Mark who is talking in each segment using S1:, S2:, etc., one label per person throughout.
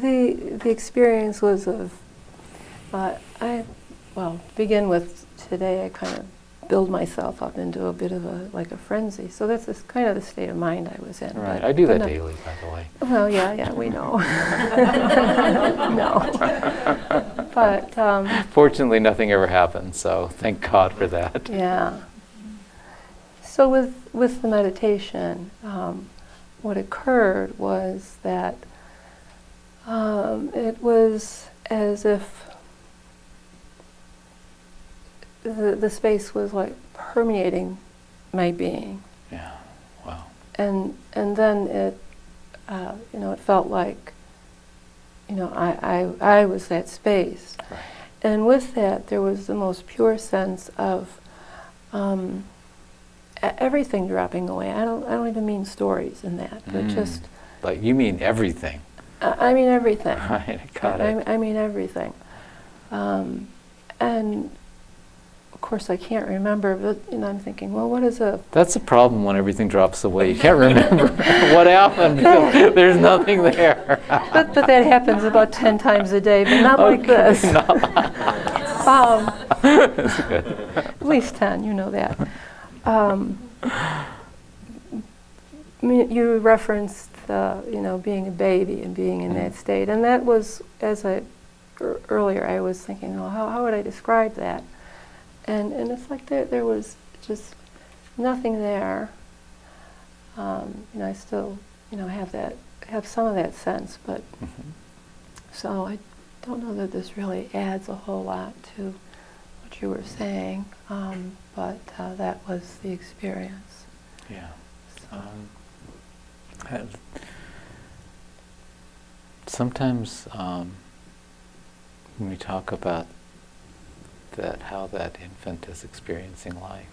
S1: The experience was of, to begin with today, I kind of build myself up into a bit of a frenzy. So that's kind of the state of mind I was in.
S2: Right, I do that daily, by the way.
S1: Well, yeah, we know. No. But
S2: fortunately, nothing ever happened, so thank God for that.
S1: Yeah. So with the meditation, what occurred was that it was as if the space was like permeating my being.
S2: Yeah. Wow.
S1: And then it, it felt like, I was that space.
S2: Right.
S1: And with that, there was the most pure sense of everything dropping away. I don't even mean stories in that, but just.
S2: Like you mean everything.
S1: I mean everything.
S2: Right. Got it.
S1: I mean everything. And of course, I can't remember, but I'm thinking, well, what is a...
S2: That's a problem when everything drops away. You can't remember what happened because there's nothing there.
S1: but that happens about 10 times a day, but not like this.
S2: That's good.
S1: At least 10, you know that. You referenced, being a baby and being in that state, and that was, earlier I was thinking, how would I describe that? And it's like there was just nothing there. I still, have some of that sense, but so I don't know that this really adds a whole lot to what you were saying, but that was the experience.
S2: Yeah.
S1: So.
S2: Sometimes when we talk about how that infant is experiencing life,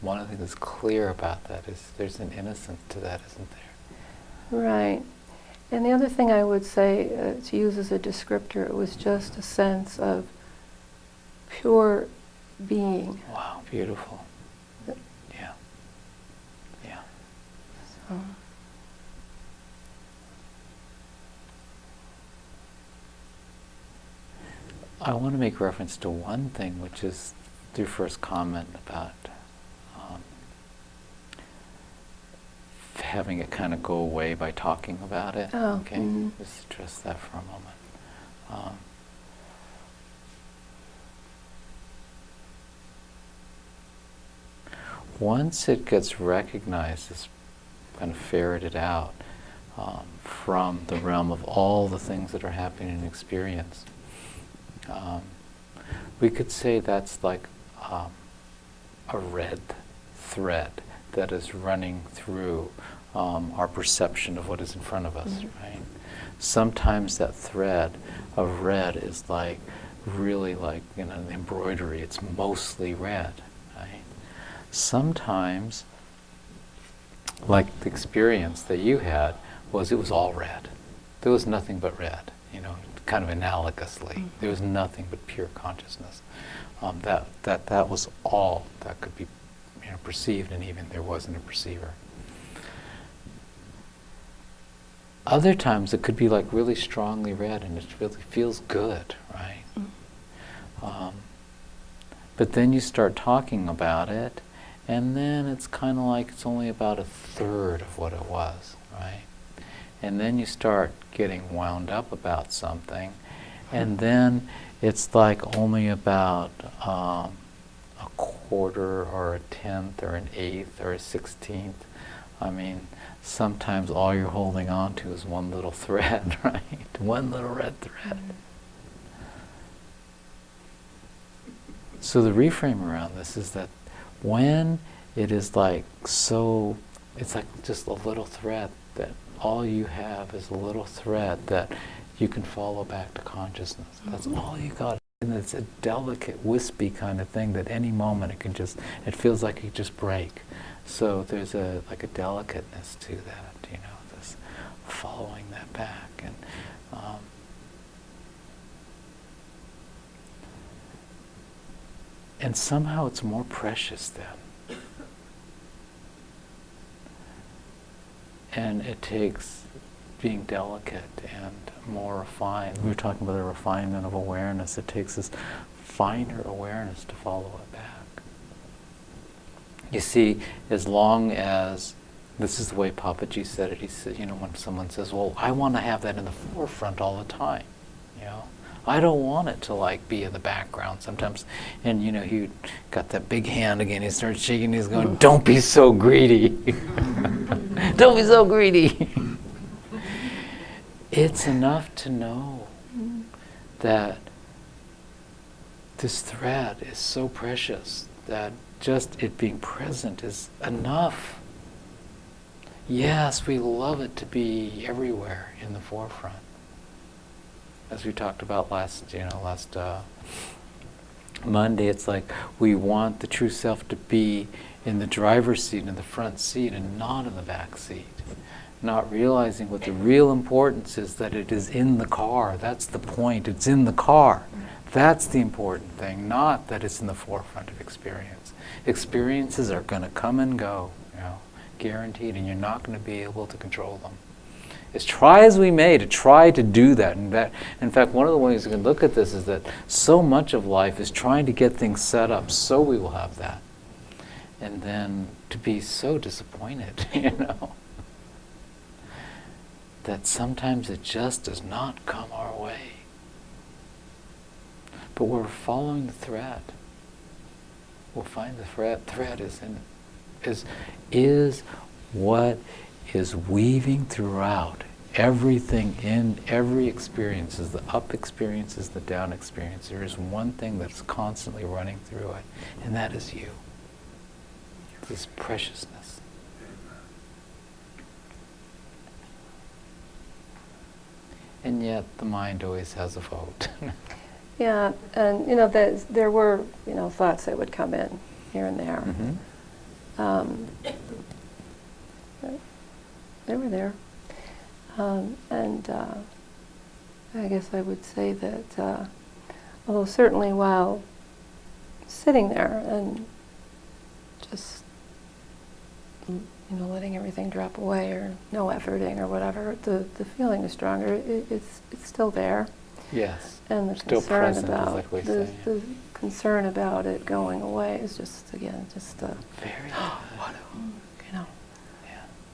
S2: one of the things that's clear about that is there's an innocence to that, isn't there?
S1: Right. And the other thing I would say, to use as a descriptor, it was just a sense of pure being.
S2: Wow, beautiful. Yeah. Yeah.
S1: So.
S2: I want to make reference to one thing, which is your first comment about having it kind of go away by talking about it.
S1: Oh,
S2: okay, just address that for a moment. Once it gets recognized, it's kind of ferreted out from the realm of all the things that are happening in experience. We could say that's like a red thread that is running through our perception of what is in front of us, right? Sometimes that thread of red is like really like embroidery. It's mostly red, right? Sometimes, like the experience that you had, it was all red. There was nothing but red, kind of analogously. There was nothing but pure consciousness. That was all that could be perceived, and even there wasn't a perceiver. Other times it could be like really strongly red and it really feels good, right? But then you start talking about it, and then it's kind of like it's only about a third of what it was, right? And then you start getting wound up about something, and then it's like only about a quarter or a tenth or an eighth or a 16th. I mean, sometimes all you're holding on to is one little thread, right? One little red thread. So the reframe around this is that when it is like so, it's like just a little thread, that all you have is a little thread that you can follow back to consciousness. That's all you got. And it's a delicate, wispy kind of thing that any moment it feels like it could just break. So there's a delicateness to that, this following that back. And somehow it's more precious then. And it takes being delicate and more refined. We were talking about the refinement of awareness. It takes this finer awareness to follow it back. You see, as long as, this is the way Papaji said it, he said, when someone says, well, I want to have that in the forefront all the time, I don't want it to be in the background sometimes. And he got that big hand again, he started shaking, he's going, don't be so greedy. Don't be so greedy. It's enough to know that this thread is so precious that just it being present is enough. Yes, we love it to be everywhere in the forefront. As we talked about last Monday, it's like we want the true self to be in the driver's seat, in the front seat, and not in the back seat. Not realizing what the real importance is, that it is in the car. That's the point. It's in the car. That's the important thing, not that it's in the forefront of experience. Experiences are going to come and go, guaranteed, and you're not going to be able to control them. As try as we may to try to do that, and in fact, one of the ways we can look at this is that so much of life is trying to get things set up so we will have that, and then to be so disappointed, that sometimes it just does not come our way. But we're following the thread. We'll find the thread is what is weaving throughout everything in every experience, is the up experiences, the down experience. There is one thing that's constantly running through it, and that is you. This preciousness. And yet the mind always has a vote.
S1: Yeah, and there were thoughts that would come in here and there. They were there, and I guess I would say that although certainly while sitting there and just letting everything drop away, or no efforting or whatever, the feeling is stronger. It's still there.
S2: Yes.
S1: And the
S2: still
S1: concern
S2: present,
S1: about
S2: like we say,
S1: the concern about it going away is just
S2: very
S1: what
S2: Yeah.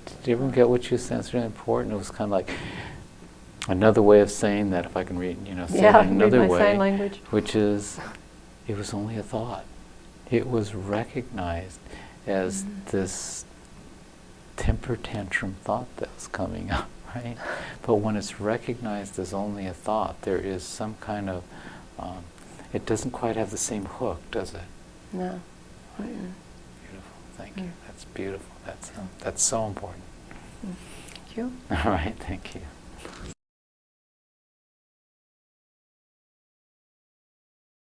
S2: Did you ever get what you said? It's really important. It was kind of like another way of saying that, if I can read, say it another
S1: read my
S2: way,
S1: sign language.
S2: which is, it was only a thought. It was recognized as this temper tantrum thought that was coming up, right? But when it's recognized as only a thought, there is some kind of, it doesn't quite have the same hook, does it?
S1: No.
S2: Right. Beautiful. Thank you. That's beautiful. That's so important.
S1: Thank you.
S2: All right. Thank you.